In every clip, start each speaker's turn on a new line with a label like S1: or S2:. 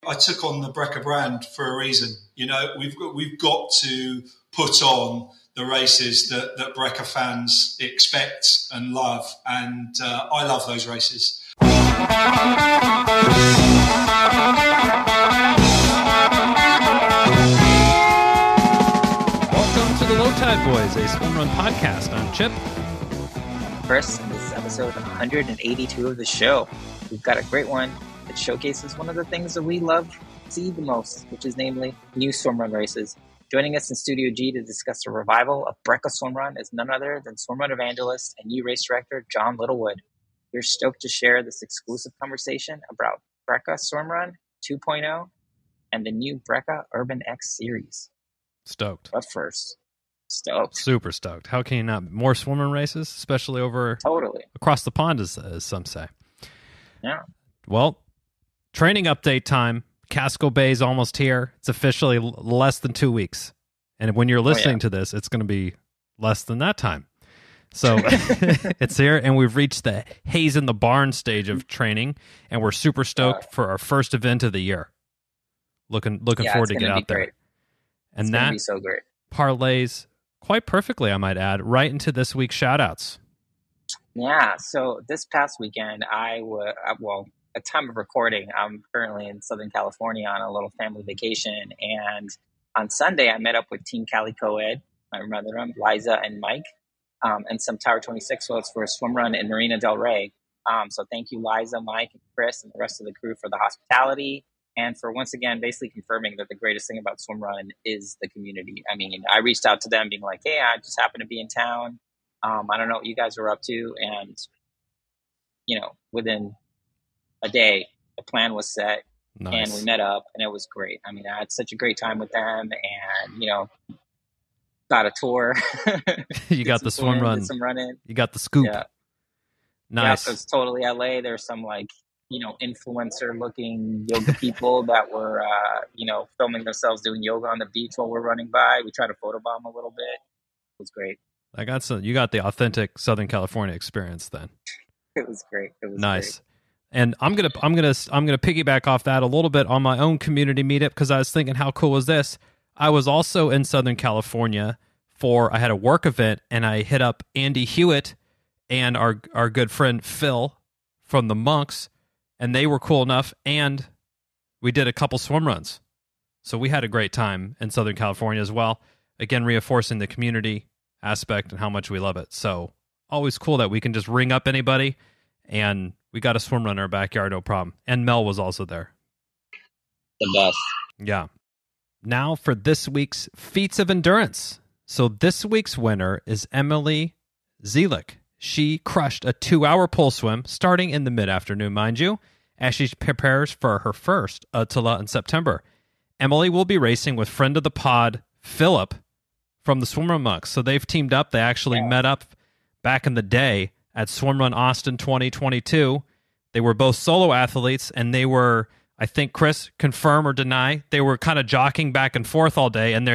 S1: I took on the Breca brand for a reason. You know, we've got to put on the races that Breca fans expect and love, and I love those races.
S2: Welcome to the Low Tide Boys, a swimrun podcast. I'm Chip.
S3: Chris, and this is episode 182 of the show. We've got a great one that showcases one of the things that we love to see the most, which is namely new swimrun races. Joining us in Studio G to discuss the revival of Breca Swimrun is none other than swimrun evangelist and new race director John Littlewood. We're stoked to share this exclusive conversation about Breca Swimrun 2.0 and the new Breca Urban X series.
S2: Stoked.
S3: But first, stoked.
S2: Super stoked. How can you not? More swimrun races, especially over across the pond, as some say.
S3: Yeah.
S2: Well, training update time. Casco Bay is almost here. It's officially less than 2 weeks. And when you're listening to this, it's going to be less than that time. So it's here, and we've reached the haze in the barn stage of training, and we're super stoked for our first event of the year. Looking forward to get out there.
S3: Great.
S2: And
S3: it's
S2: that
S3: be so great.
S2: Parlays quite perfectly, I might add, right into this week's shoutouts.
S3: Yeah, so this past weekend, at time of recording, I'm currently in Southern California on a little family vacation, and on Sunday, I met up with Team Cali-Coed. I remember them, Liza and Mike, and some Tower 26 folks for a swim run in Marina del Rey. So thank you, Liza, Mike, and Chris, and the rest of the crew for the hospitality, and for once again basically confirming that the greatest thing about swimrun is the community. I mean, I reached out to them being like, hey, I just happened to be in town. I don't know what you guys are up to, and, within a day, the plan was set, and we met up, and it was great. I mean, I had such a great time with them, and, got a tour.
S2: You got the swim run.
S3: Some running.
S2: You got the scoop.
S3: Yeah.
S2: Nice.
S3: Yeah, it's totally LA. There's some, influencer-looking yoga people that were, filming themselves doing yoga on the beach while we're running by. We tried to photobomb a little bit. It was great.
S2: You got the authentic Southern California experience then.
S3: It was great. It was
S2: nice.
S3: Great.
S2: And I'm gonna piggyback off that a little bit on my own community meetup, because I was thinking, how cool was this? I was also in Southern California I had a work event, and I hit up Andy Hewitt and our good friend Phil from the Monks, and they were cool enough, and we did a couple swim runs. So we had a great time in Southern California as well. Again, reinforcing the community aspect and how much we love it. So always cool that we can just ring up anybody, and we got a swim run in our backyard, no problem. And Mel was also there.
S3: The best.
S2: Yeah. Now for this week's Feats of Endurance. So this week's winner is Emily Zelik. She crushed a 2-hour pole swim, starting in the mid-afternoon, mind you, as she prepares for her first ÖTILLÖ in September. Emily will be racing with friend of the pod, Philip, from the Swimrun Monks. So they've teamed up. They actually met up back in the day at Swimrun Austin 2022. They were both solo athletes, and they were, I think, Chris, confirm or deny, they were kind of jockeying back and forth all day, and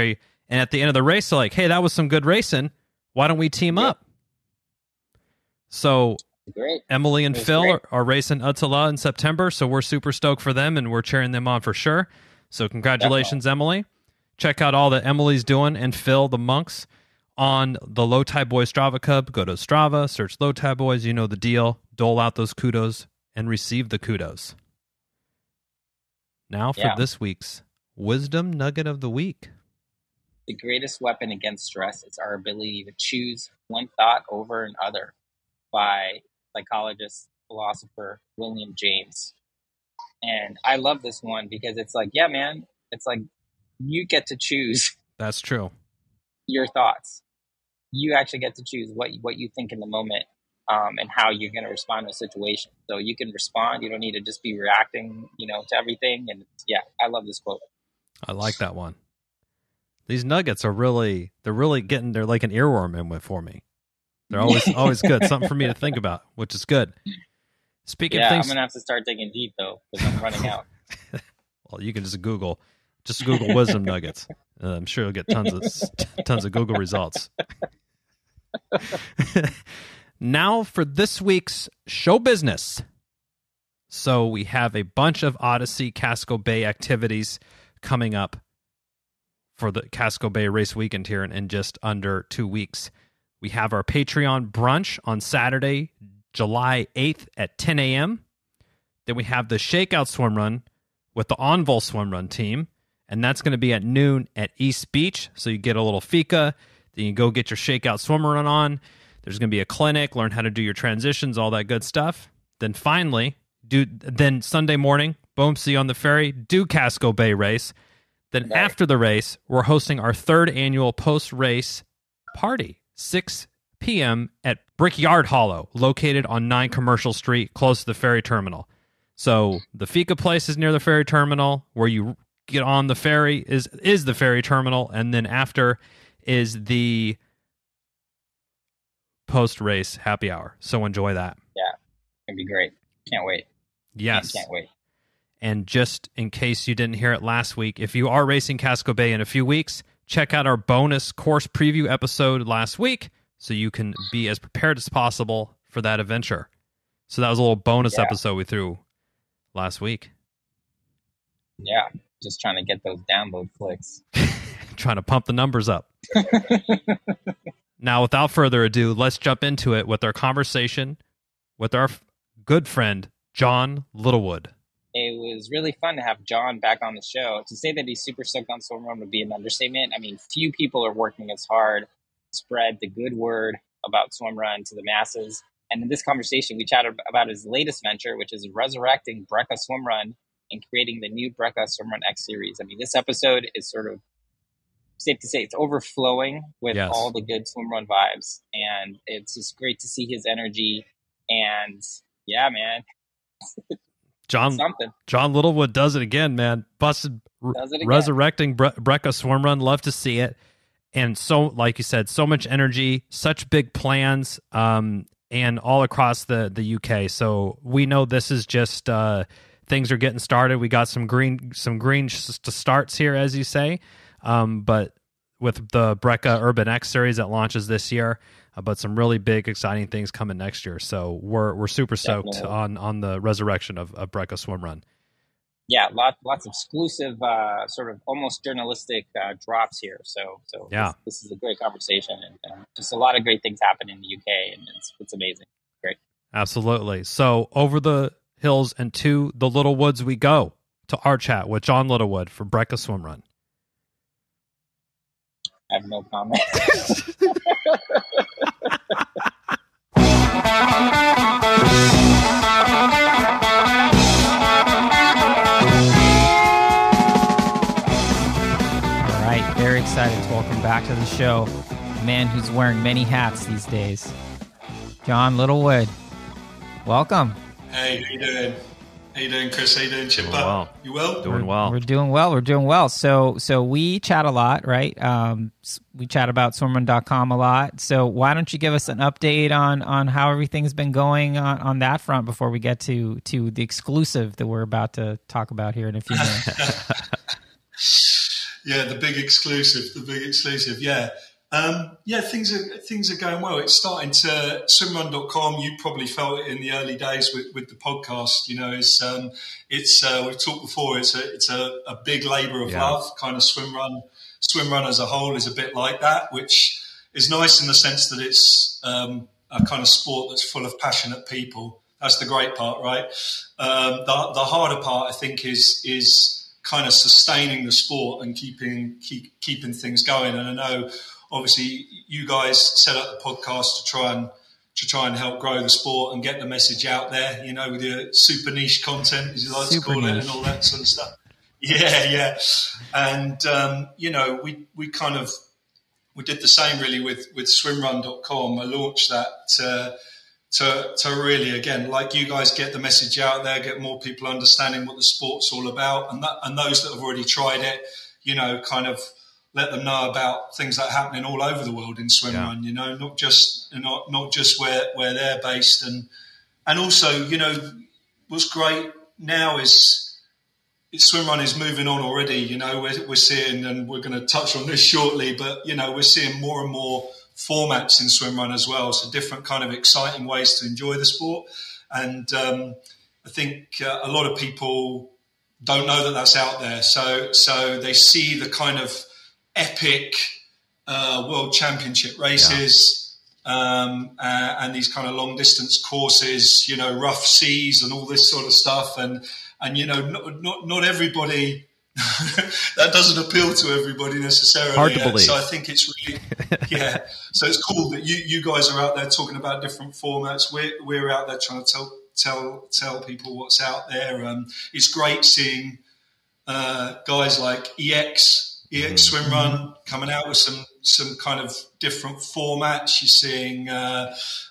S2: at the end of the race, they're like, hey, that was some good racing. Why don't we team up? So
S3: great.
S2: Emily and Phil are racing ÖTILLÖ in September, so we're super stoked for them, and we're cheering them on for sure. So congratulations, Emily. Check out all that Emily's doing, and Phil, the Monks, on the Low Tide Boys Strava Club. Go to Strava, search Low Tide Boys, you know the deal. Dole out those kudos and receive the kudos. Now for this week's Wisdom Nugget of the Week.
S3: The greatest weapon against stress is our ability to choose one thought over another, by psychologist, philosopher William James. And I love this one because it's like, yeah, man, it's like you get to choose.
S2: That's true.
S3: Your thoughts. You actually get to choose what you think in the moment, and how you're going to respond to a situation. So you can respond. You don't need to just be reacting, to everything. And I love this quote.
S2: I like that one. These nuggets they're like an earworm in for me. They're always good. Something for me to think about, which is good. Speaking of things,
S3: I'm going to have to start digging deep, though, because I'm running out.
S2: Well, you can just Google wisdom nuggets. I'm sure you'll get tons of Google results. Now for this week's show business. So we have a bunch of Ödyssey Casco Bay activities coming up for the Casco Bay race weekend here in just under 2 weeks. We have our Patreon brunch on Saturday, July 8th at 10 a.m. Then we have the Shakeout Swim Run with the Envol Swim Run team, and that's going to be at noon at East Beach. So you get a little fika, then you go get your Shakeout Swim Run on. There's going to be a clinic, learn how to do your transitions, all that good stuff. Then finally, then Sunday morning, boom, see you on the ferry, do Casco Bay race. Then after the race, we're hosting our 3rd annual post-race party, 6 p.m. at Brickyard Hollow, located on 9 Commercial Street, close to the ferry terminal. So the fika place is near the ferry terminal. Where you get on the ferry is the ferry terminal, and then after is the post-race happy hour. So enjoy that.
S3: Yeah, it's going to be great. Can't wait.
S2: Yes.
S3: Can't wait.
S2: And just in case you didn't hear it last week, if you are racing Casco Bay in a few weeks, check out our bonus course preview episode last week so you can be as prepared as possible for that adventure. So that was a little bonus episode we threw last week.
S3: Yeah, just trying to get those download clicks.
S2: Trying to pump the numbers up. Now, without further ado, let's jump into it with our conversation with our good friend, John Littlewood.
S3: It was really fun to have John back on the show. To say that he's super stoked on Swimrun would be an understatement. I mean, few people are working as hard to spread the good word about Swimrun to the masses. And in this conversation, we chatted about his latest venture, which is resurrecting Breca Swimrun and creating the new Breca Swimrun X series. I mean, this episode is sort of safe to say it's overflowing with all the good Swimrun vibes. And it's just great to see his energy. And yeah, man.
S2: John Littlewood does it again, man. Resurrecting Breca Swimrun. Love to see it. And so, like you said, so much energy, such big plans, and all across the UK. So we know this is just things are getting started. We got some green starts here, as you say. But with the Breca Urban X series that launches this year, but some really big, exciting things coming next year. So we're super stoked on the resurrection of Breca Swimrun.
S3: Yeah, lots of exclusive, sort of almost journalistic drops here. So this is a great conversation, and just a lot of great things happen in the UK, and it's amazing. Great.
S2: Absolutely. So over the hills and to the Little Woods we go to our chat with John Littlewood for Breca Swimrun.
S3: I have no comment.
S4: All right, very excited to welcome back to the show a man who's wearing many hats these days, John Littlewood. Welcome.
S1: Hey, how you doing? How you doing, Chris? How you doing, Chipper?
S2: Well.
S1: You well?
S2: Doing well.
S4: We're doing well. So we chat a lot, right? We chat about swimrun.com a lot. So why don't you give us an update on how everything's been going on that front before we get to the exclusive that we're about to talk about here in a few minutes?
S1: Yeah, the big exclusive. Yeah. Things are going well. It's starting to swimrun.com. You probably felt it in the early days with the podcast. You know, we've talked before. It's a big labour of love. Kind of swimrun as a whole is a bit like that, which is nice in the sense that it's a kind of sport that's full of passionate people. That's the great part, right? The harder part, I think, is kind of sustaining the sport and keeping things going. And I know, obviously, you guys set up the podcast to try and help grow the sport and get the message out there, you know, with your super niche content, as you like to call it, and all that sort of stuff. Yeah. And, you know, we did the same really with swimrun.com. I launched that to really, again, like you guys, get the message out there, get more people understanding what the sport's all about. And those that have already tried it, you know, kind of let them know about things that are happening all over the world in swimrun, you know, not just where they're based. And also, you know, what's great now is swimrun is moving on already. You know, we're seeing, and we're going to touch on this shortly, but, you know, we're seeing more and more formats in swimrun as well. So different kind of exciting ways to enjoy the sport. And, I think a lot of people don't know that that's out there. So they see the kind of epic world championship races and these kind of long distance courses, rough seas and all this sort of stuff. And not everybody, that doesn't appeal to everybody necessarily.
S2: Hard to believe.
S1: So I think it's really, So it's cool that you guys are out there talking about different formats. We're out there trying to tell people what's out there. It's great seeing guys like EX Swimrun coming out with some kind of different formats. You're seeing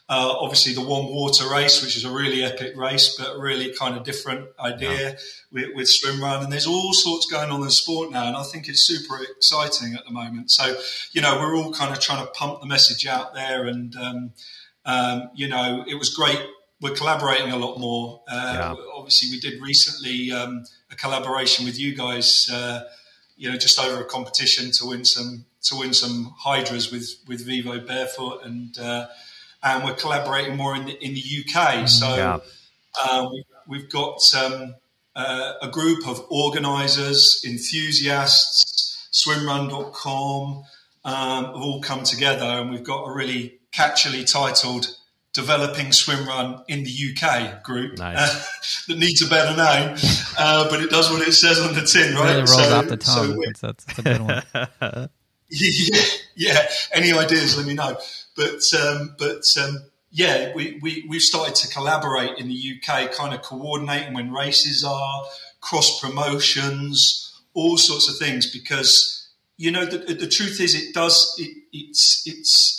S1: obviously the One Water race, which is a really epic race, but really kind of different idea with Swimrun. And there's all sorts going on in the sport now, and I think it's super exciting at the moment. So, we're all kind of trying to pump the message out there, and it was great. We're collaborating a lot more. Obviously, we did recently a collaboration with you guys, just over a competition to win some hydras with Vivo Barefoot, and we're collaborating more in the UK. So we've got a group of organisers, enthusiasts, swimrun.com have all come together, and we've got a really catchily titled Developing Swimrun in the UK group. Nice. That needs a better name, but it does what it says on the tin, right?
S4: It really rolls out the tongue. That's a good one.
S1: Yeah. Any ideas, let me know. But we've started to collaborate in the UK, kind of coordinating when races are, cross promotions, all sorts of things, because, the truth is it's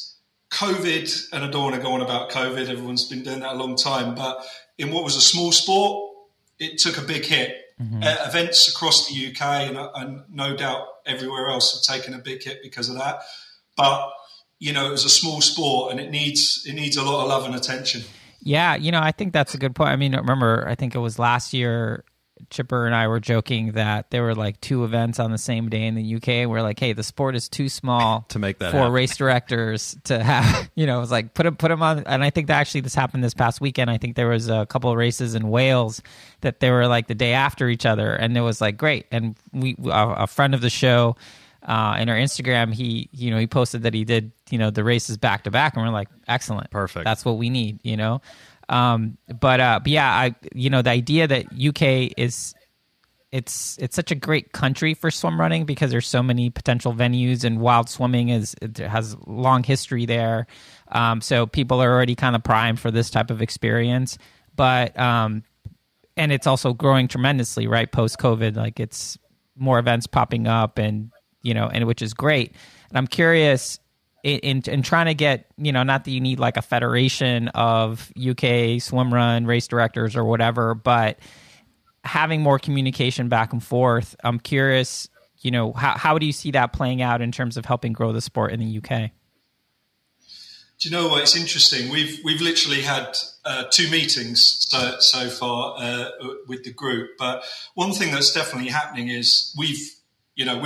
S1: COVID, and I don't want to go on about COVID. Everyone's been doing that a long time. But in what was a small sport, it took a big hit. Events across the UK and no doubt everywhere else have taken a big hit because of that. But, it was a small sport, and it needs a lot of love and attention.
S4: Yeah, I think that's a good point. I mean, remember, I think it was last year, Chipper and I were joking that there were like 2 events on the same day in the UK. We're like, hey, the sport is too small
S2: to make that
S4: for
S2: happen.
S4: Race directors to have, it was like put them on. And I think that actually this happened this past weekend. I think there was a couple of races in Wales that they were like the day after each other. And it was like, great. And a friend of the show, in our Instagram, he posted that he did, the races back to back. And we're like, excellent.
S2: Perfect.
S4: That's what we need, But the idea that UK is it's such a great country for swim running because there's so many potential venues, and wild swimming has long history there. So people are already kind of primed for this type of experience. But and it's also growing tremendously, right? Post COVID, like it's more events popping up, and which is great. And I'm curious, in trying to get, not that you need like a federation of UK swimrun race directors or whatever, but having more communication back and forth. I'm curious, how do you see that playing out in terms of helping grow the sport in the UK?
S1: Do you know what? It's interesting. We've literally had 2 meetings so far with the group, but one thing that's definitely happening is we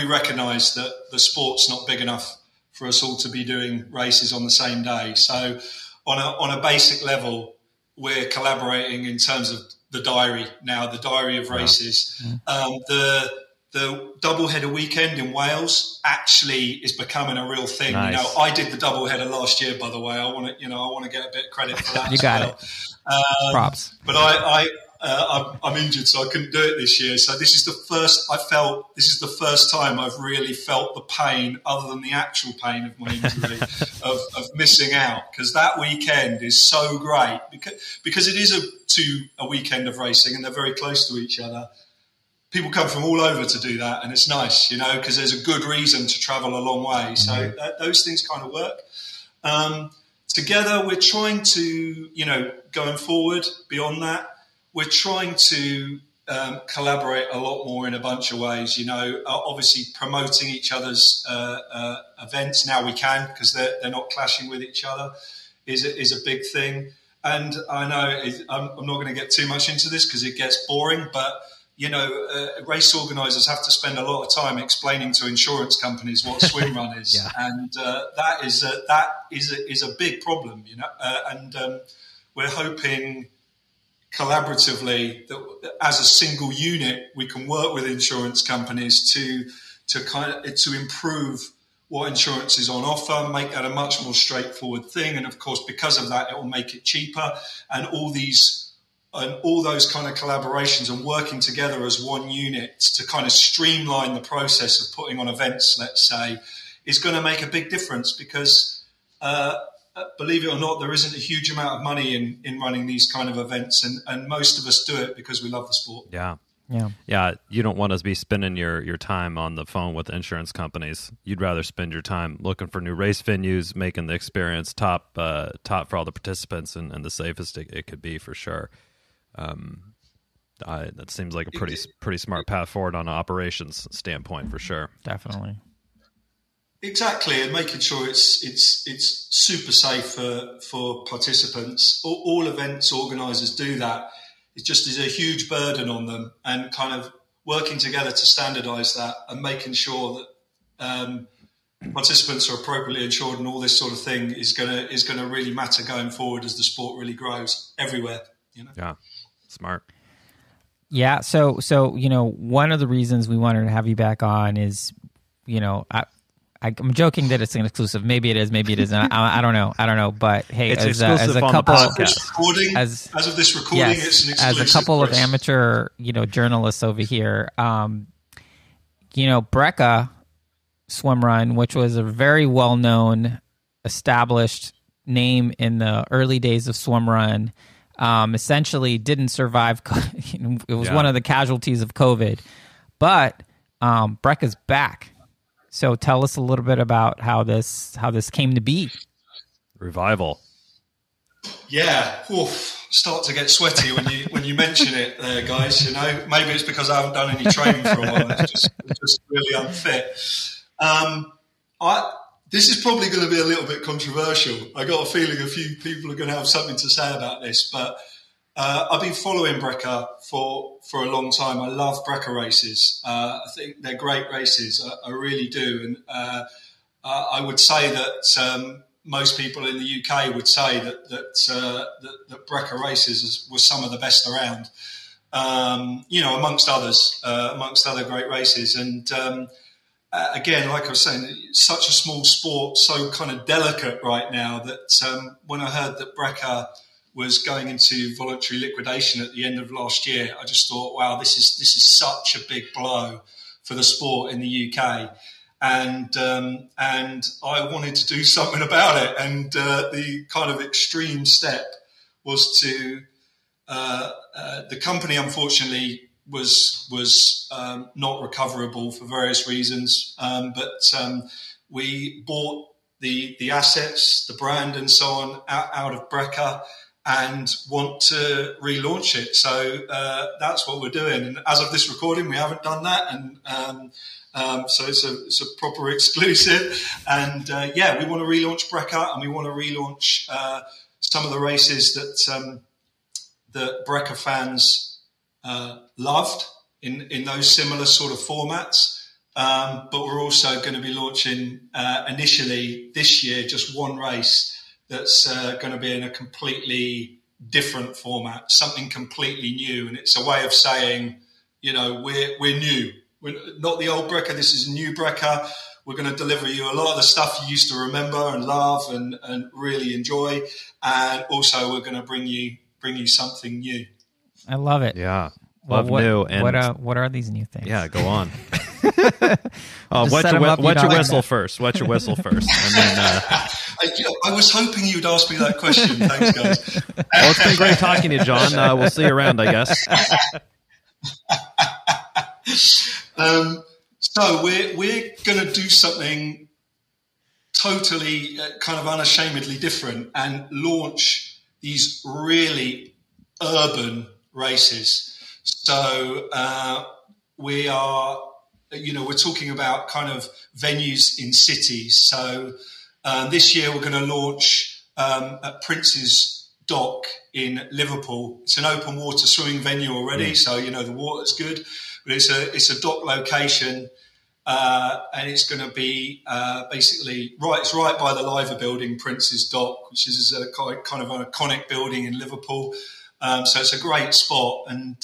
S1: recognise that the sport's not big enough for us all to be doing races on the same day. So on a basic level, we're collaborating in terms of the diary of races. The double-header weekend in Wales actually is becoming a real thing.
S2: Nice.
S1: I did the double-header last year, by the way. I want to get a bit of credit for that.
S4: You got it. Props.
S1: But I'm injured, so I couldn't do it this year. So this is the first time I've really felt the pain, other than the actual pain of my injury, of missing out. Because that weekend is so great, because it is a weekend of racing, and they're very close to each other. People come from all over to do that, and it's nice, because there's a good reason to travel a long way. So those things kind of work. Together, we're trying to, going forward beyond that, we're trying to collaborate a lot more in a bunch of ways, obviously promoting each other's events. Now we can, because they're not clashing with each other, is a big thing. And I know I'm not going to get too much into this because it gets boring, but race organisers have to spend a lot of time explaining to insurance companies what swimrun is, and that is a big problem, and we're hoping, collaboratively, that as a single unit, we can work with insurance companies to improve what insurance is on offer, make that a much more straightforward thing. And of course, because of that, it will make it cheaper. And all those kind of collaborations and working together as one unit to kind of streamline the process of putting on events, let's say, is going to make a big difference because, believe it or not, there isn't a huge amount of money in running these kind of events. And most of us do it because we love the sport.
S2: Yeah. You don't want to be spending your time on the phone with insurance companies. You'd rather spend your time looking for new race venues, making the experience top for all the participants and the safest it could be, for sure. That seems like a pretty smart path forward on an operations standpoint, for sure.
S4: Definitely.
S1: Exactly, and making sure it's super safe for participants. All events organisers do that. It just is a huge burden on them, and kind of working together to standardise that and making sure that participants are appropriately insured and all this sort of thing is gonna really matter going forward as the sport really grows everywhere.
S2: Yeah, smart.
S4: Yeah, so one of the reasons we wanted to have you back on is, I'm joking that it's an exclusive. Maybe it is, maybe it isn't. I don't know. But hey,
S2: it's
S4: as
S2: exclusive
S4: a
S2: on
S4: couple,
S2: the podcast.
S1: As of this recording,
S4: yes,
S1: it's an exclusive.
S4: As a couple of amateur, journalists over here, Breca Swimrun, which was a very well-known, established name in the early days of swimrun, essentially didn't survive. It was one of the casualties of COVID, but Breca's back. So tell us a little bit about how this came to be.
S2: Revival.
S1: Yeah, start to get sweaty when you mention it, there, guys. Maybe it's because I haven't done any training for a while. It's just really unfit. This is probably going to be a little bit controversial. I got a feeling a few people are going to have something to say about this, but I've been following Breca for a long time. I love Breca races. I think they're great races. I really do. And I would say that most people in the UK would say that Breca races were some of the best around, amongst other great races. And again, like I was saying, it's such a small sport, so kind of delicate right now that when I heard that Breca was going into voluntary liquidation at the end of last year, I just thought, wow, this is such a big blow for the sport in the UK, and I wanted to do something about it. And the kind of extreme step was to the company, unfortunately, was not recoverable for various reasons, but we bought the assets, the brand, and so on out of Breca, and want to relaunch it. So that's what we're doing. And as of this recording, we haven't done that. And so it's a proper exclusive. And we want to relaunch Breca, and we want to relaunch some of the races that Breca fans loved in those similar sort of formats. But we're also going to be launching initially this year just one race that's going to be in a completely different format, something completely new. And it's a way of saying, we're new. We're not the old Breca. This is new Breca. We're going to deliver you a lot of the stuff you used to remember and love and really enjoy. And also we're going to bring you something new.
S4: I love it.
S2: Yeah. Love new. And
S4: what are these new things?
S2: Yeah, go on. Wet your whistle first. Wet your whistle first. And then,
S1: I was hoping you'd ask me that question. Thanks, guys.
S2: Well, it's been great talking to you, John. We'll see you around, I guess.
S1: So we're going to do something totally kind of unashamedly different and launch these really urban races. So we are, we're talking about kind of venues in cities. So this year we're going to launch at Prince's Dock in Liverpool. It's an open water swimming venue already, so the water's good. But it's a dock location, and it's going to be basically it's right by the Liver building, Prince's Dock, which is a kind of an iconic building in Liverpool. So it's a great spot, and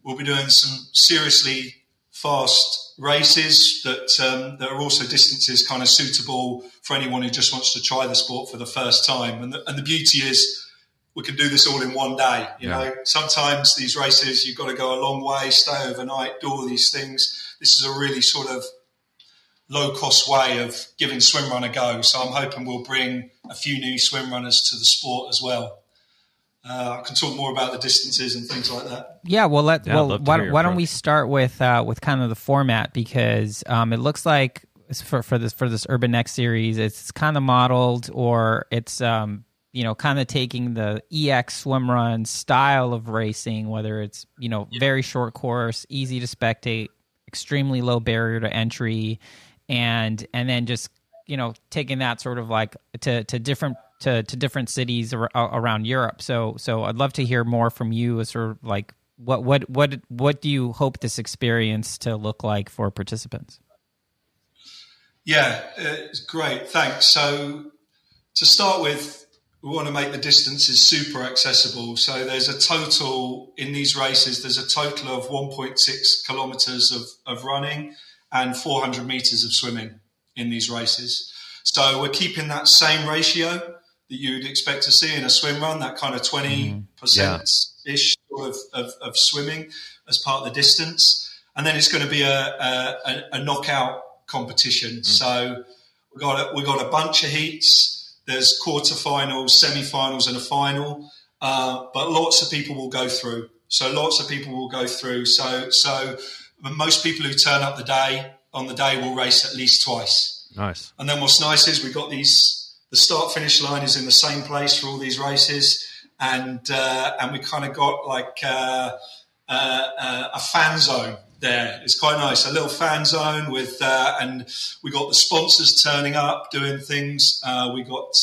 S1: we'll be doing some seriously fast races that are also distances kind of suitable for anyone who just wants to try the sport for the first time. And the beauty is we can do this all in one day. You know, sometimes these races, you've got to go a long way, stay overnight, do all these things. This is a really sort of low-cost way of giving swimrun a go. So I'm hoping we'll bring a few new swim runners to the sport as well. I can talk more about the distances and things like that.
S4: Yeah, well, why don't we start with kind of the format, because it looks like for this Urban Next series, it's kind of modeled, or it's kind of taking the EX swimrun style of racing, whether it's very short course, easy to spectate, extremely low barrier to entry, and then just taking that sort of like to different cities around Europe. So I'd love to hear more from you as sort of like what do you hope this experience to look like for participants?
S1: Yeah, it's great. Thanks. So to start with, we want to make the distances super accessible. So there's a total in these races, there's a total of 1.6 kilometers of running and 400 meters of swimming in these races. So we're keeping that same ratio that you'd expect to see in a swim run, that kind of 20%-ish sort of swimming as part of the distance. And then it's going to be a knockout competition. So we got a bunch of heats. There's quarterfinals, semi-finals, and a final. But lots of people will go through. So most people who turn up on the day will race at least twice.
S2: Nice.
S1: And then what's nice is we've got the start-finish line is in the same place for all these races. And we kind of got like a fan zone there. It's quite nice, a little fan zone with, and we got the sponsors turning up, doing things. We got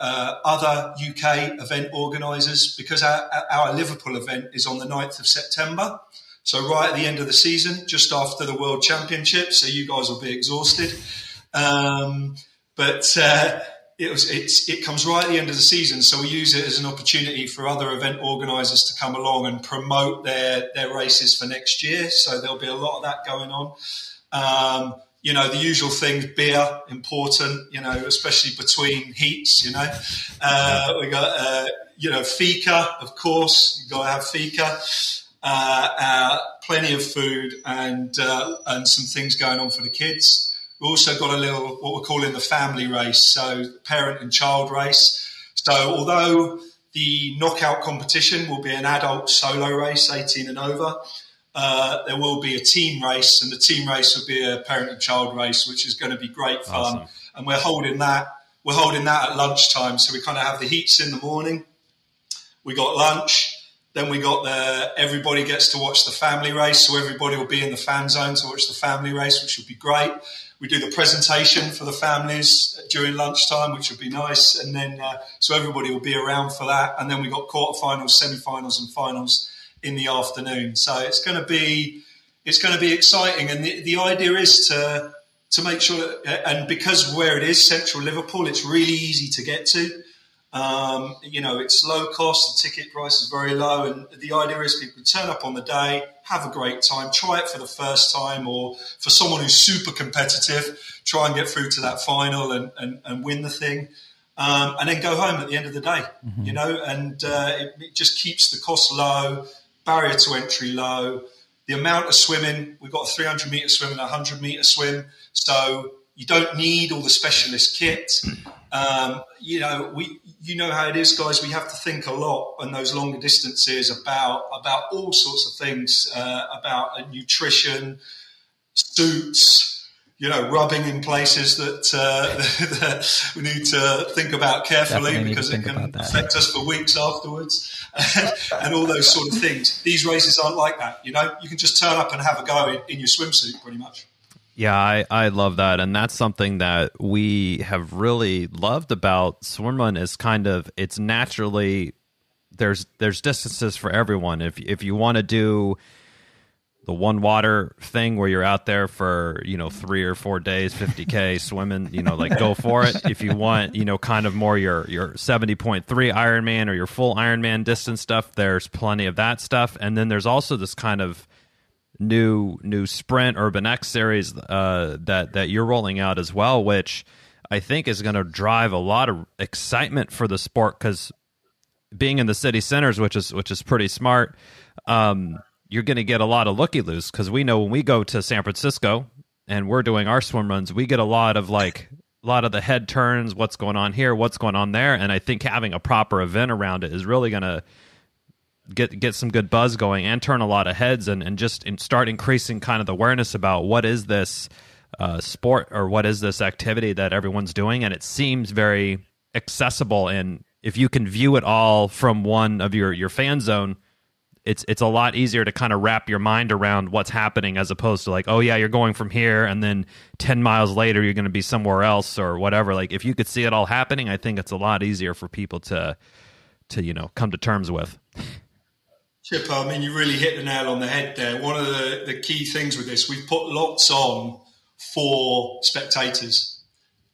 S1: other UK event organisers, because our Liverpool event is on the 9th of September. So right at the end of the season, just after the World Championship. So you guys will be exhausted. But it comes right at the end of the season, so we use it as an opportunity for other event organisers to come along and promote their races for next year. So there'll be a lot of that going on. The usual things, beer, important, especially between heats, we got, fika, of course, you've got to have fika, plenty of food and some things going on for the kids. We've also got a little, what we're calling the family race, so parent and child race. So although the knockout competition will be an adult solo race, 18 and over, there will be a team race, and the team race will be a parent and child race, which is going to be great fun. Awesome. And we're holding that at lunchtime. So we kind of have the heats in the morning. We got lunch. Then we got everybody gets to watch the family race. So everybody will be in the fan zone to watch the family race, which will be great. We do the presentation for the families during lunchtime, which would be nice. And then, so everybody will be around for that. And then we got quarterfinals, semi-finals and finals in the afternoon. So it's going to be exciting. And the idea is to make sure that, and because where it is, central Liverpool, it's really easy to get to. It's low cost, the ticket price is very low, and the idea is people turn up on the day, have a great time, try it for the first time, or for someone who's super competitive, try and get through to that final and win the thing, and then go home at the end of the day, and it just keeps the cost low, barrier to entry low. The amount of swimming, we've got a 300 metre swim and a 100 metre swim, so you don't need all the specialist kit. You know how it is, guys. We have to think a lot on those longer distances about all sorts of things, about nutrition, suits, rubbing in places that we need to think about carefully, because it can affect us for weeks afterwards, and all those sort of things. These races aren't like that. You can just turn up and have a go in your swimsuit, pretty much.
S2: Yeah, I love that. And that's something that we have really loved about swimrun is kind of, it's naturally, there's distances for everyone. If you want to do one water thing where you're out there for, 3 or 4 days, 50K swimming, like go for it. If you want, kind of more your 70.3 Ironman or your full Ironman distance stuff, there's plenty of that stuff. And then there's also this kind of new sprint Urban X series that you're rolling out as well, which I think is going to drive a lot of excitement for the sport, because being in the city centers, which is pretty smart, you're going to get a lot of looky-loos, because we know when we go to San Francisco and we're doing our swim runs, we get a lot of the head turns, what's going on here, what's going on there, and I think having a proper event around it is really going to get some good buzz going and turn a lot of heads and start increasing kind of the awareness about what is this sport or what is this activity that everyone's doing, and it seems very accessible, and if you can view it all from one of your fan zone, it's a lot easier to kind of wrap your mind around what's happening, as opposed to like, oh yeah, you're going from here and then 10 miles later you're going to be somewhere else or whatever. Like if you could see it all happening, I think it's a lot easier for people to come to terms with.
S1: Chipper, I mean, you really hit the nail on the head there. One of the key things with this, we've put lots on for spectators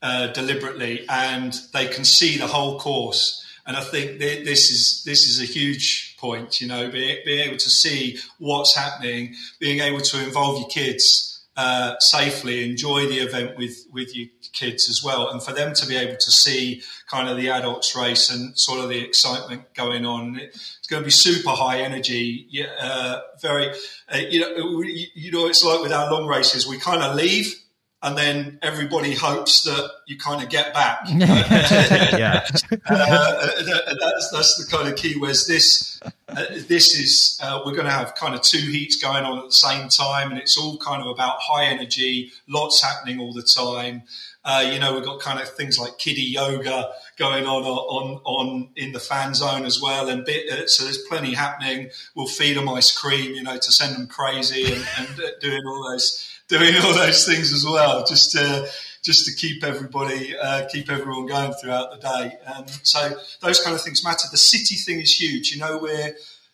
S1: deliberately, and they can see the whole course. And I think this is a huge point, being able to see what's happening, being able to involve your kids safely, enjoy the event with your kids as well, and for them to be able to see kind of the adults race and sort of the excitement going on. It's going to be super high energy, very, it's like with our long races, we kind of leave, and then everybody hopes that you kind of get back.
S2: Yeah.
S1: That's the kind of key. Whereas this is, we're going to have kind of 2 heats going on at the same time, and it's all kind of about high energy, lots happening all the time. We've got kind of things like kiddie yoga going on in the fan zone as well, and so there's plenty happening. We'll feed them ice cream, to send them crazy, and doing all those things as well, just to keep everyone going throughout the day. So those kind of things matter. The city thing is huge.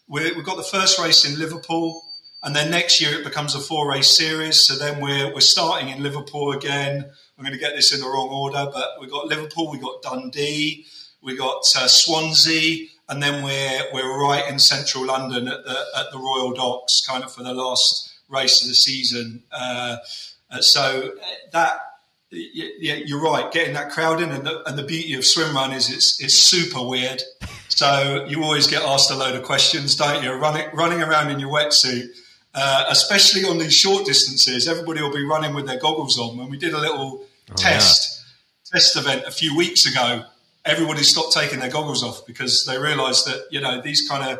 S1: We've got the first race in Liverpool, and then next year it becomes a 4-race series. So then we're starting in Liverpool again. I'm going to get this in the wrong order, but we've got Liverpool, we've got Dundee, we've got Swansea, and then we're right in central London at the Royal Docks, kind of for the last race of the season. So that, you're right, getting that crowd in, and the beauty of swim run is it's super weird. So you always get asked a load of questions, don't you? Running around in your wetsuit, especially on these short distances, everybody will be running with their goggles on. When we did a little test event a few weeks ago, everybody stopped taking their goggles off because they realised that, these kind of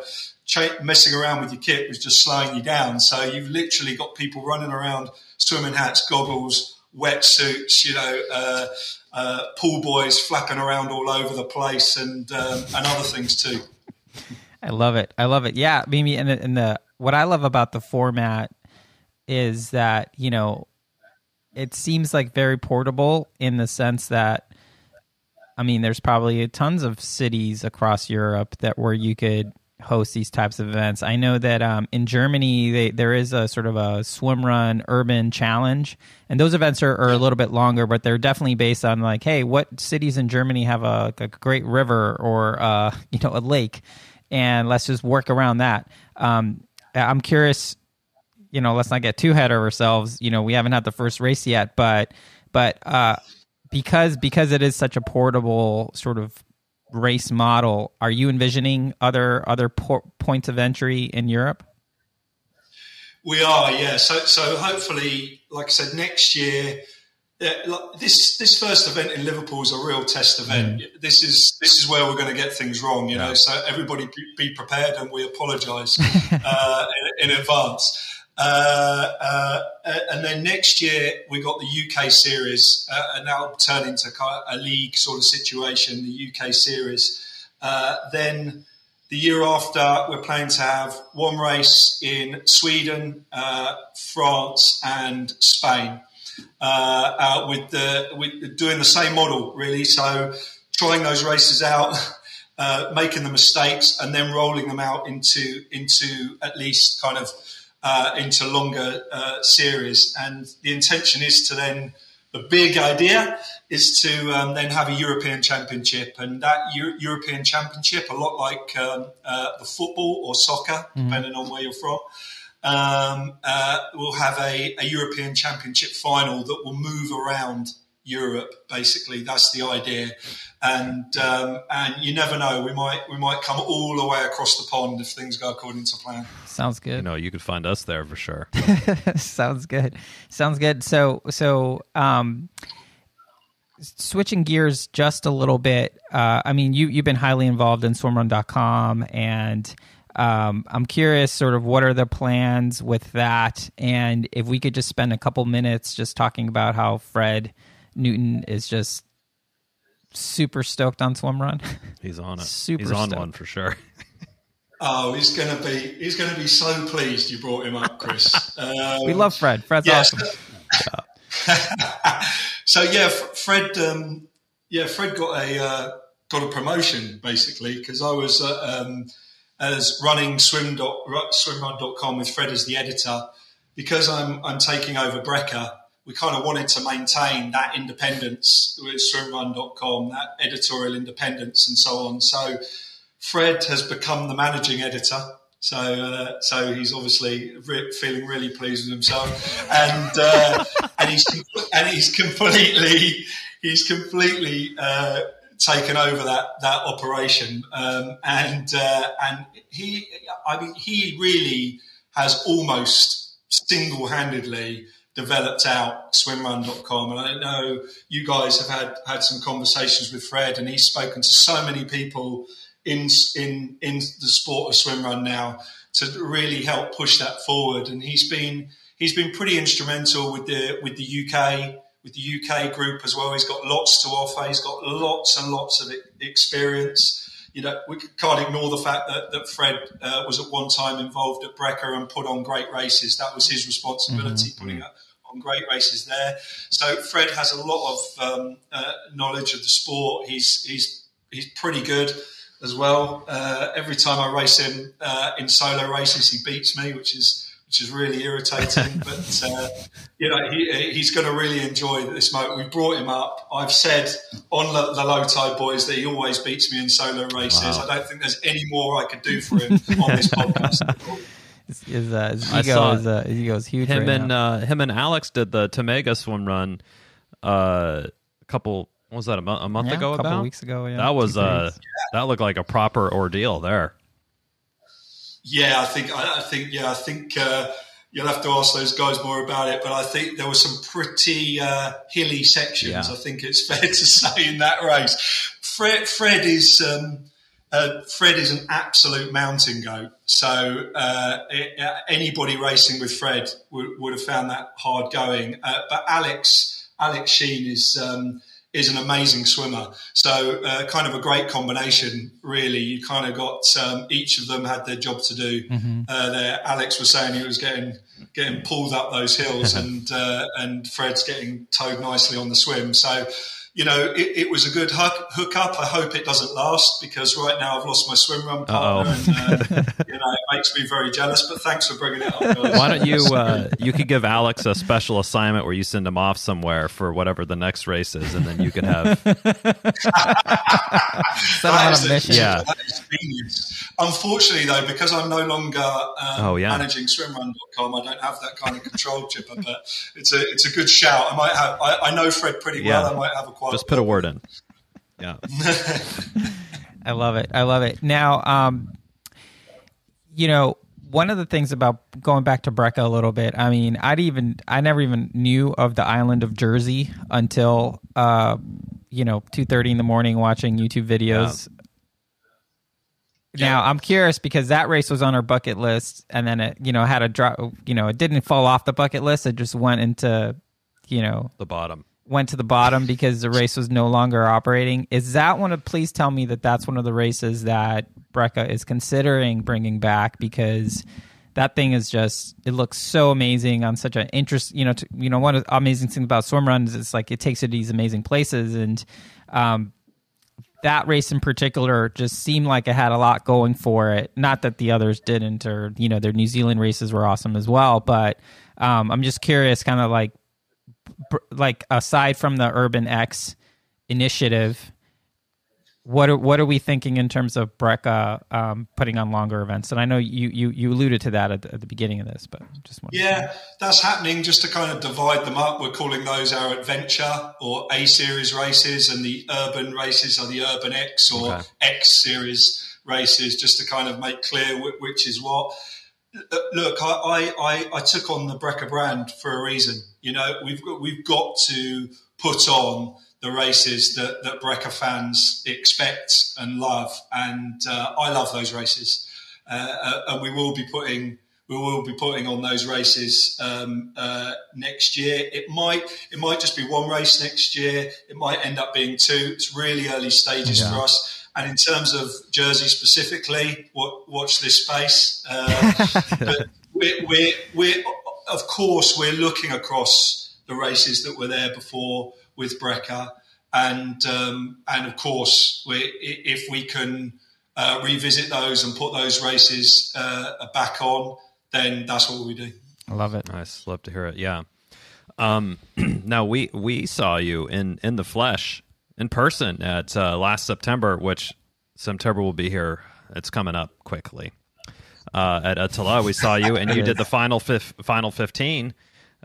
S1: messing around with your kit was just slowing you down. So you've literally got people running around, swimming hats, goggles, wetsuits, pool boys flapping around all over the place, and other things too.
S4: I love it. Yeah, Mimi, and what I love about the format is that it seems like very portable in the sense that, I mean, there's probably tons of cities across Europe where you could host these types of events. I know that in Germany there is a sort of a swim run urban challenge, and those events are a little bit longer, but they're definitely based on like, hey, what cities in Germany have a great river or a lake, and let's just work around that. I'm curious, let's not get too ahead of ourselves. We haven't had the first race yet, but because it is such a portable sort of race model, are you envisioning other points of entry in Europe?
S1: We are, yeah. So hopefully, like I said, next year, this first event in Liverpool is a real test event. This is where we're going to get things wrong, know. So everybody be prepared, and we apologise in advance. And then next year we got the UK series, and that'll turn into kind of a league sort of situation, the UK series. Then the year after, we're planning to have one race in Sweden, France, and Spain, with doing the same model really. So trying those races out, making the mistakes, and then rolling them out into at least kind of into longer series. And the intention is to then, the big idea is to then have a European Championship. And that European Championship, a lot like the football or soccer, depending on where you're from, we'll have a European Championship final that will move around Europe. Basically, that's the idea, and you never know. We might come all the way across the pond if things go according to plan.
S4: Sounds good.
S2: You could find us there for sure.
S4: Sounds good. So switching gears just a little bit. I mean, you've been highly involved in swimrun.com, and I'm curious sort of what are the plans with that, and if we could just spend a couple minutes just talking about how Fred Newton is just super stoked on Swimrun.
S2: He's on it.
S4: He's
S2: on
S4: stoked.
S2: One for sure.
S1: Oh, he's gonna be so pleased you brought him up, Chris.
S4: We love Fred. Fred's awesome.
S1: So yeah, Fred got a promotion basically, because I was as running swimrun.com with Fred as the editor. Because I'm taking over Breca, we kind of wanted to maintain that independence with swimrun.com, that editorial independence and so on. So Fred has become the managing editor. So he's obviously feeling really pleased with himself, and he's completely taken over that operation, and he really has almost single-handedly developed out swimrun.com. And I know you guys have had some conversations with Fred, and he's spoken to so many people in the sport of swimrun now to really help push that forward. And he's been pretty instrumental with the UK group as well. He's got lots to offer. He's got lots and lots of experience. We can't ignore the fact that Fred was at one time involved at Breca and put on great races. That was his responsibility, putting on great races there. So Fred has a lot of knowledge of the sport. He's pretty good as well. Every time I race him in solo races, he beats me, which is really irritating. But he's going to really enjoy this moment. We brought him up. I've said on the Low Tide Boys that he always beats me in solo races. Wow. I don't think there's any more I could do for him on this podcast.
S4: His ego is huge.
S2: Him and Alex did the Tamega swim run a couple. What was that, a month ago?
S4: A couple weeks ago. Yeah,
S2: that was that looked like a proper ordeal there.
S1: Yeah, I think you'll have to ask those guys more about it. But I think there were some pretty hilly sections. Yeah. I think it's fair to say in that race, Fred is an absolute mountain goat. So anybody racing with Fred would have found that hard going. But Alex Sheen is an amazing swimmer. So kind of a great combination, really. You kind of got each of them had their job to do there. Alex was saying he was getting pulled up those hills and Fred's getting towed nicely on the swim. So, it was a good hookup. I hope it doesn't last, because right now I've lost my swim run partner and it makes me very jealous. But thanks for bringing it up, guys.
S2: Why don't you could give Alex a special assignment where you send him off somewhere for whatever the next race is, and then you could have
S1: that is genius. Unfortunately, though, because I'm no longer managing swimrun.com, I don't have that kind of control, Chipper. But it's a good shout. I know Fred pretty well. I might have a quiet.
S2: Just put a word in. Yeah.
S4: I love it. Now, one of the things about going back to Breca a little bit, I mean, I never even knew of the island of Jersey until 2:30 in the morning watching YouTube videos. Now, I'm curious, because that race was on our bucket list, and then it, had a drop, it didn't fall off the bucket list. It just went into,
S2: the bottom.
S4: Went to the bottom because the race was no longer operating. Is that please tell me that's one of the races that Breca is considering bringing back, because that thing is it looks so amazing on such an interest, one of the amazing things about swim runs is like it takes you to these amazing places, and that race in particular just seemed like it had a lot going for it. Not that the others didn't, or their New Zealand races were awesome as well. But I'm just curious, kind of like aside from the Urban X initiative, what are we thinking in terms of Breca putting on longer events? And I know you alluded to that at the beginning of this, but just want
S1: that's happening. Just to kind of divide them up, we're calling those our adventure or A series races, and the urban races are the Urban X or X series races. Just to kind of make clear which is what. Look, I took on the Breca brand for a reason. We've got to put on the races that Breca fans expect and love, and I love those races, and we will be putting on those races next year. It might just be one race next year. It might end up being two. It's really early stages for us. And in terms of Jersey specifically, watch this space. But we're of course we're looking across the races that were there before with Breca, and of course if we can revisit those and put those races back on, then that's what we do.
S4: I love it.
S2: Nice, love to hear it. Yeah. Now we saw you in the flesh, in person at last September, which September will be here. It's coming up quickly. At ÖTILLÖ, we saw you, and you did the final 15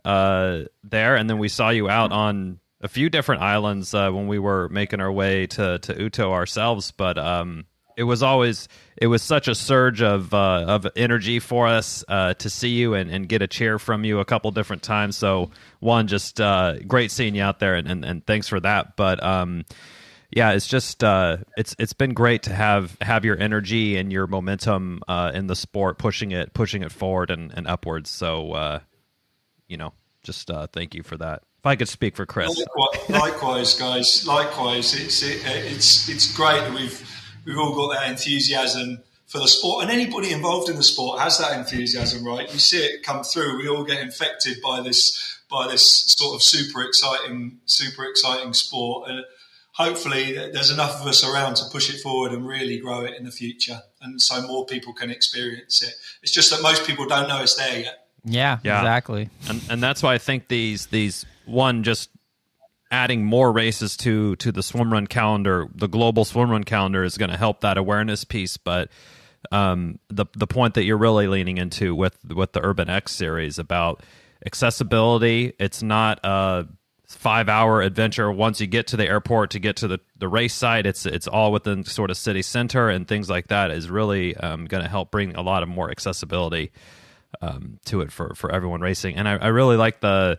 S2: there, and then we saw you out on a few different islands when we were making our way to Uto ourselves. But it was such a surge of energy for us to see you and get a cheer from you a couple different times. So one, just great seeing you out there, and thanks for that. But yeah, it's just it's been great to have your energy and your momentum in the sport, pushing it forward and upwards. So just thank you for that. If I could speak for Chris.
S1: Likewise, guys. Likewise, it's great that we've all got that enthusiasm for the sport, and anybody involved in the sport has that enthusiasm, right? You see it come through. We all get infected by this sort of super exciting sport, and hopefully there's enough of us around to push it forward and really grow it in the future, and so more people can experience it. It's just that most people don't know it's there yet.
S4: Yeah, exactly.
S2: And that's why I think these one, just adding more races to the swimrun calendar, the global swimrun calendar, is going to help that awareness piece. But the point that you're really leaning into with the Urban X series about accessibility, it's not a 5-hour adventure once you get to the airport to get to the race site. It's all within sort of city center, and things like that is really going to help bring a lot of more accessibility to it for everyone racing. And I really like the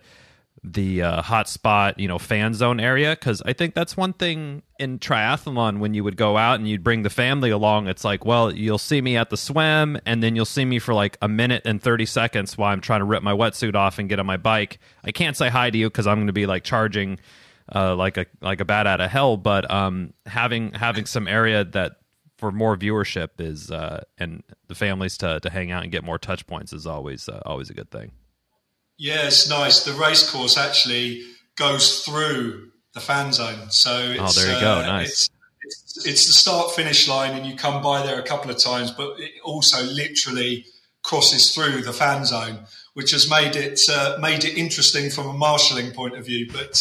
S2: hot spot, fan zone area, because I think that's one thing in triathlon when you would go out and you'd bring the family along. It's like, well, you'll see me at the swim, and then you'll see me for like a minute and 30 seconds while I'm trying to rip my wetsuit off and get on my bike. I can't say hi to you because I'm going to be like charging like a bat out of hell. But having some area that for more viewership is and the families to hang out and get more touch points is always a good thing.
S1: Yeah, it's nice. The race course actually goes through the fan zone. So it's,
S2: there you go. Nice.
S1: It's the start-finish line, and you come by there a couple of times, but it also literally crosses through the fan zone, which has made it interesting from a marshalling point of view, but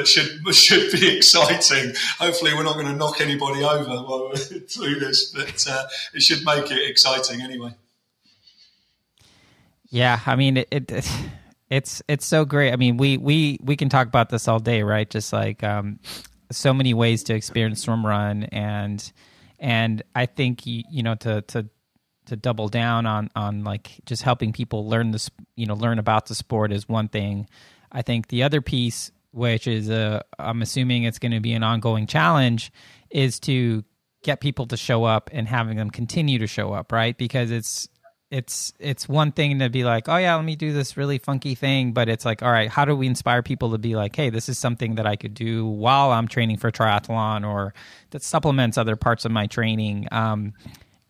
S1: should be exciting. Hopefully we're not going to knock anybody over while we're through this, but it should make it exciting anyway.
S4: Yeah, I mean it's so great. I mean, we can talk about this all day, right? Just like so many ways to experience swim run, and I think to double down on like just helping people learn about the sport is one thing. I think the other piece, which is I'm assuming it's going to be an ongoing challenge, is to get people to show up and having them continue to show up, right? Because it's one thing to be like, oh yeah, let me do this really funky thing, but it's like, all right, how do we inspire people to be like, hey, this is something that I could do while I'm training for triathlon, or that supplements other parts of my training.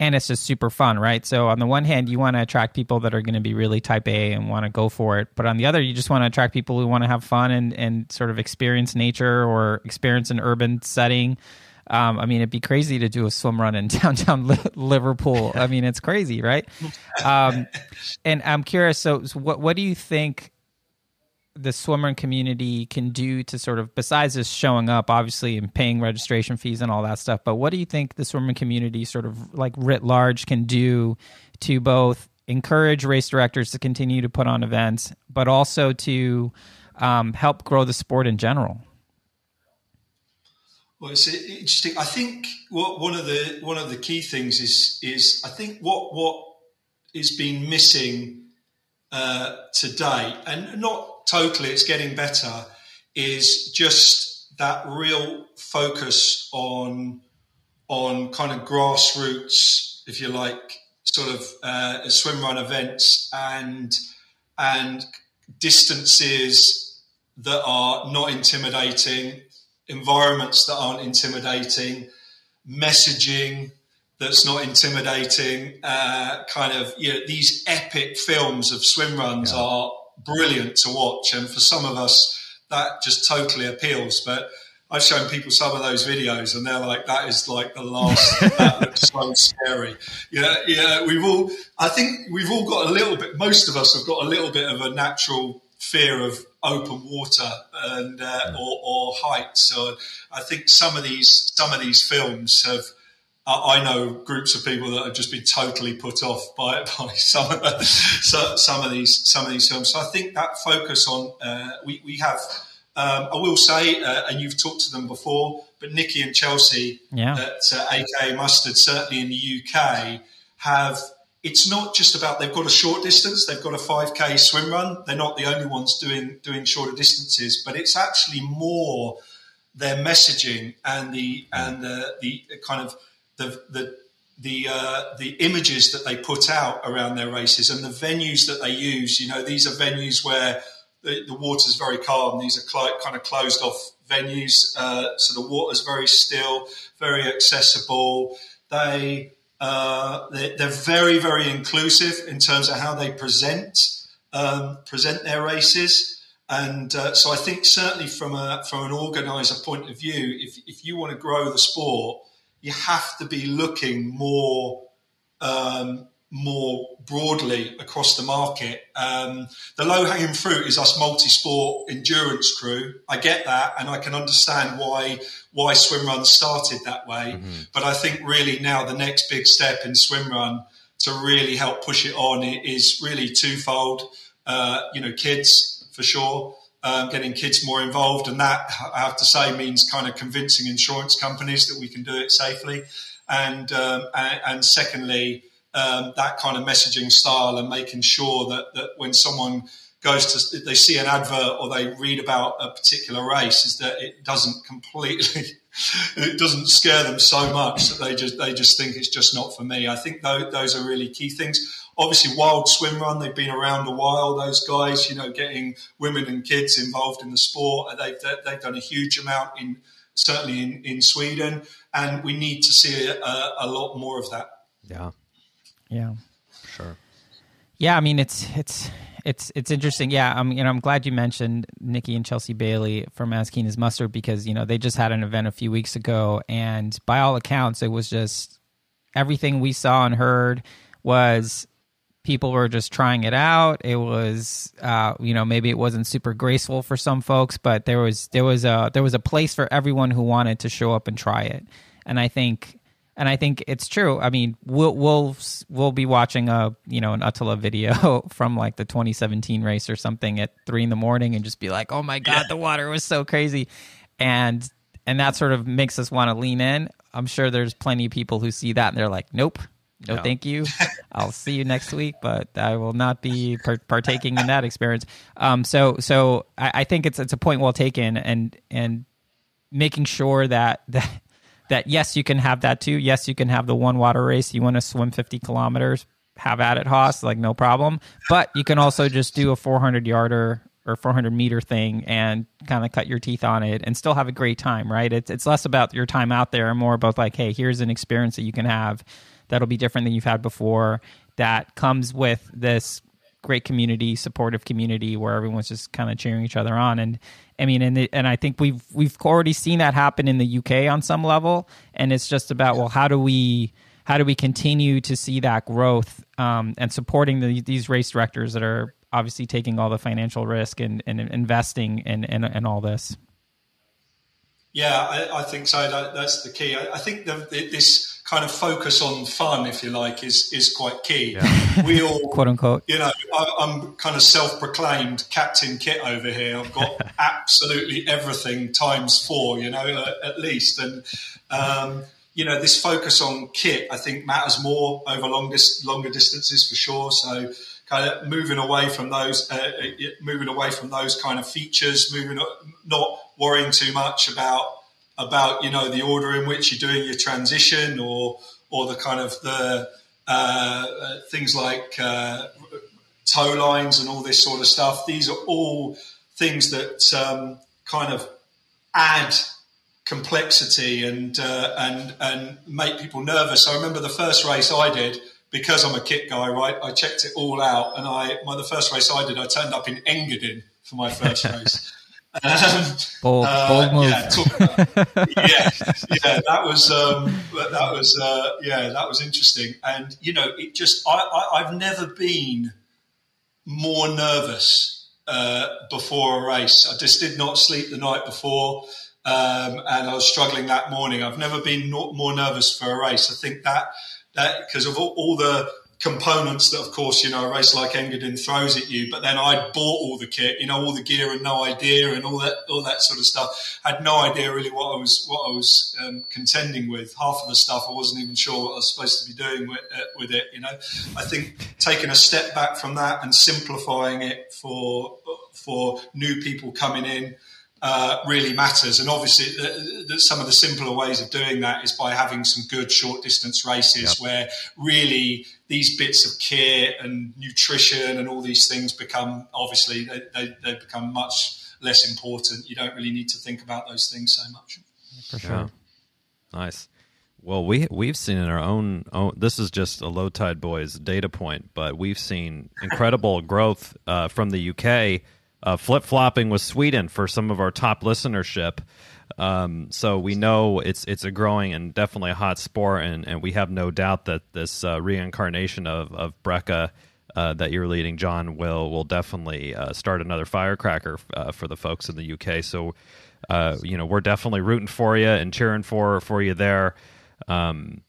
S4: And it's just super fun, right? So on the one hand, you want to attract people that are going to be really type A and want to go for it. But on the other, you just want to attract people who want to have fun and sort of experience nature or experience an urban setting. I mean, it'd be crazy to do a swim run in downtown Liverpool. I mean, it's crazy, right? And I'm curious, so what do you think the swimrun community can do to sort of, besides just showing up, obviously, and paying registration fees and all that stuff, but what do you think the swimrun community sort of like writ large can do to both encourage race directors to continue to put on events, but also to help grow the sport in general?
S1: Well, it's interesting. I think one of the key things is I think what is being missing today, and not totally, it's getting better, is just that real focus on kind of grassroots, if you like, sort of swim run events and distances that are not intimidating, environments that aren't intimidating, messaging that's not intimidating, these epic films of swim runs are brilliant to watch, and for some of us that just totally appeals. But I've shown people some of those videos and they're like, that is like the last, that looks so scary. I think we've all got a little bit, most of us have got a little bit of a natural fear of open water and or heights. So I think some of these films have, I know groups of people that have just been totally put off by some of these films. So I think that focus on we have. I will say, and you've talked to them before, but Nikki and Chelsea at AKA Mustard, certainly in the UK, have. It's not just about they've got a short distance. They've got a 5K swim run. They're not the only ones doing shorter distances, but it's actually more their messaging and the kind of the images that they put out around their races and the venues that they use. You know, these are venues where the water's very calm. These are kind of closed off venues, so the water's very still, very accessible. They're very, very inclusive in terms of how they present their races. And so I think certainly from an organizer point of view, if you want to grow the sport, you have to be looking more broadly across the market. The low-hanging fruit is us multi-sport endurance crew. I get that, and I can understand why swimrun started that way. Mm-hmm. But I think really now the next big step in swimrun to really help push it on is really twofold. Kids for sure. Getting kids more involved, and that, I have to say, means kind of convincing insurance companies that we can do it safely, and secondly, that kind of messaging style and making sure that when someone goes to, they see an advert or they read about a particular race, is that it doesn't scare them so much that they just think it's just not for me. I think those are really key things. Obviously, Wild Swim Run, they've been around a while, those guys, getting women and kids involved in the sport. They've done a huge amount certainly in Sweden, and we need to see a lot more of that.
S4: Yeah.
S2: Sure.
S4: Yeah, I mean, it's interesting. Yeah, I'm glad you mentioned Nikki and Chelsea Bailey from As Keen as Mustard, because, they just had an event a few weeks ago, and by all accounts, it was just everything we saw and heard was people were just trying it out. It was, maybe it wasn't super graceful for some folks, but there was a place for everyone who wanted to show up and try it. And I think it's true. I mean, we'll be watching an ÖTILLÖ video from like the 2017 race or something at 3 a.m. and just be like, oh my God, the water was so crazy. And that sort of makes us want to lean in. I'm sure there's plenty of people who see that and they're like, nope. No, thank you. I'll see you next week, but I will not be partaking in that experience. So I think it's a point well taken, and making sure that yes, you can have that too. Yes, you can have the one water race. You want to swim 50 kilometers, have at it, Haas, like no problem. But you can also just do a 400-yarder or 400-meter thing and kind of cut your teeth on it and still have a great time, right? It's less about your time out there and more about like, hey, here's an experience that you can have that'll be different than you've had before, that comes with this great community, supportive community where everyone's just kind of cheering each other on. And I mean, and I think we've already seen that happen in the UK on some level. And it's just about, well, how do we continue to see that growth and supporting these race directors that are obviously taking all the financial risk and investing in all this?
S1: Yeah, I think so. That's the key. I think this kind of focus on fun, if you like, is quite key. Yeah. We all,
S4: quote unquote,
S1: I'm kind of self-proclaimed Captain Kit over here. I've got absolutely everything times 4, at least. And, this focus on kit, I think, matters more over longer distances for sure. So kind of moving away from those kind of features, not worrying too much about the order in which you're doing your transition or the kind of the things like toe lines and all this sort of stuff. These are all things that kind of add complexity and make people nervous. I remember the first race I did, because I'm a kit guy, right? I checked it all out, and the first race I did, I turned up in Engadin for my first race.
S4: Bold move.
S1: That was interesting. And it just I've never been more nervous before a race. I just did not sleep the night before, and I was struggling that morning. I've never been more nervous for a race. I think that because of all the components that, of course, a race like Engadin throws at you. But then I bought all the kit, all the gear, and no idea, and all that sort of stuff. I had no idea really what I was contending with. Half of the stuff I wasn't even sure what I was supposed to be doing with it. I think taking a step back from that and simplifying it for new people coming in really matters. And obviously some of the simpler ways of doing that is by having some good short distance races where really these bits of kit and nutrition and all these things become, obviously they become much less important. You don't really need to think about those things so much.
S2: For sure. Yeah. Nice. Well, we've seen in our own, this is just a Low Tide Boys data point, but we've seen incredible growth from the UK, flip-flopping with Sweden for some of our top listenership. So we know it's a growing and definitely a hot sport, and we have no doubt that this reincarnation of Breca that you're leading, John, will definitely start another firecracker for the folks in the UK. So, we're definitely rooting for you and cheering for you there. And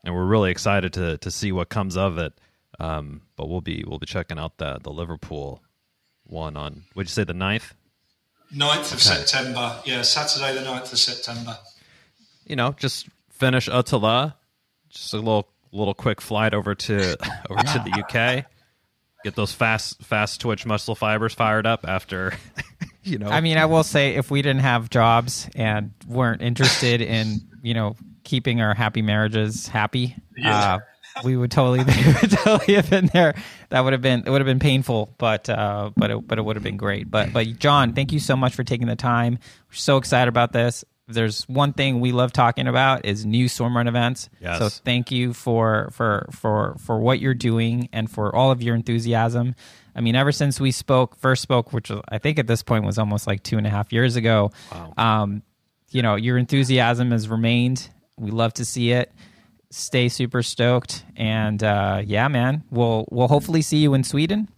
S2: we're really excited to see what comes of it. But we'll be checking out the Liverpool one on, would you say the 9th?
S1: 9th of September. Yeah, Saturday the 9th of September.
S2: Just finish ÖTILLÖ, just a little quick flight over to the UK. Get those fast twitch muscle fibers fired up after,
S4: I mean, I will say, if we didn't have jobs and weren't interested in, keeping our happy marriages happy, we would totally have been there. It would have been painful, but it would have been great. But John, thank you so much for taking the time. We're so excited about this. If there's one thing we love talking about is new swimrun events.
S2: Yes.
S4: So thank you for what you're doing and for all of your enthusiasm. I mean, ever since we first spoke, which I think at this point was almost like 2.5 years ago. Wow. Your enthusiasm has remained. We love to see it. Stay super stoked, and man, we'll hopefully see you in Sweden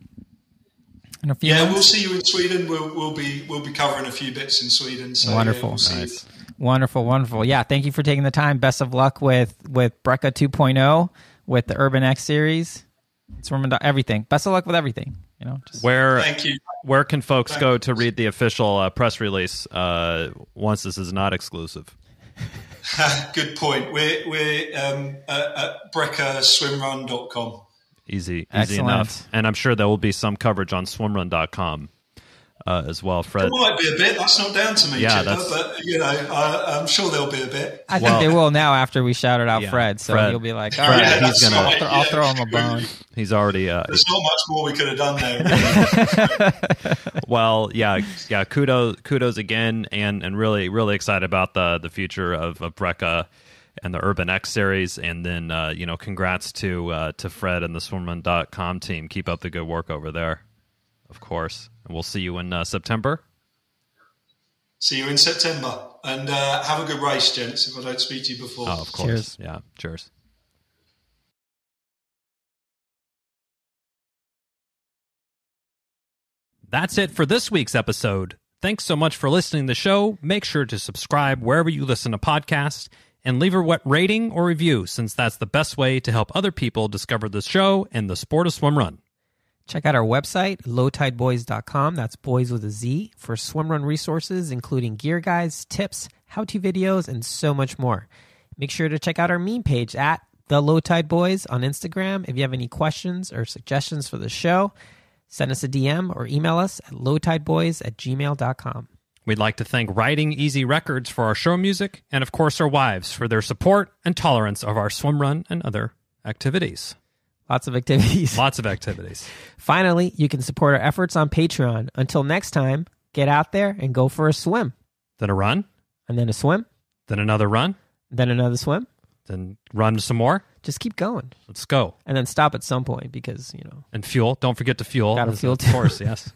S4: in a few months.
S1: We'll see you in Sweden. We'll be covering a few bits in Sweden. So
S4: wonderful,
S1: nice.
S4: Wonderful. Yeah, thank you for taking the time. Best of luck with Breca 2.0, with the Urban X series, everything. Best of luck with everything.
S1: Thank you.
S2: Where can folks go to read the official press release once this is not exclusive?
S1: Good point. We're at BrecaSwimrun.com.
S2: Easy enough. And I'm sure there will be some coverage on swimrun.com as well, Fred.
S1: There might be a bit. That's not down to me, but I'm sure there'll be a bit.
S4: I think they will now after we shouted out Fred. So Fred, you'll be like, all right, I'll throw him a bone.
S2: He's already.
S1: There's not much more we could have done there. Really.
S2: Well, Kudos again, and really, really excited about the future of Breca and the Urban X series. And then, congrats to Fred and the Swimrun.com team. Keep up the good work over there, of course. And we'll see you in September.
S1: See you in September. And have a good race, gents, if I don't speak to you before.
S2: Oh, of course.
S4: Cheers.
S2: Yeah, cheers. That's it for this week's episode. Thanks so much for listening to the show. Make sure to subscribe wherever you listen to podcasts and leave a rating or review, since that's the best way to help other people discover the show and the sport of swim run.
S4: Check out our website, lowtideboys.com. That's boys with a Z, for swimrun resources, including gear guides, tips, how-to videos, and so much more. Make sure to check out our meme page at The Low Tide Boys on Instagram. If you have any questions or suggestions for the show, send us a DM or email us at lowtideboys@gmail.com.
S2: We'd like to thank Riding Easy Records for our show music, and of course our wives for their support and tolerance of our swim run and other activities.
S4: Lots of activities.
S2: Lots of activities.
S4: Finally, you can support our efforts on Patreon. Until next time, get out there and go for a swim.
S2: Then a run.
S4: And then a swim.
S2: Then another run.
S4: Then another swim.
S2: Then run some more.
S4: Just keep going.
S2: Let's go.
S4: And then stop at some point because,
S2: And fuel. Don't forget to fuel.
S4: Gotta fuel
S2: Of
S4: too.
S2: course, yes.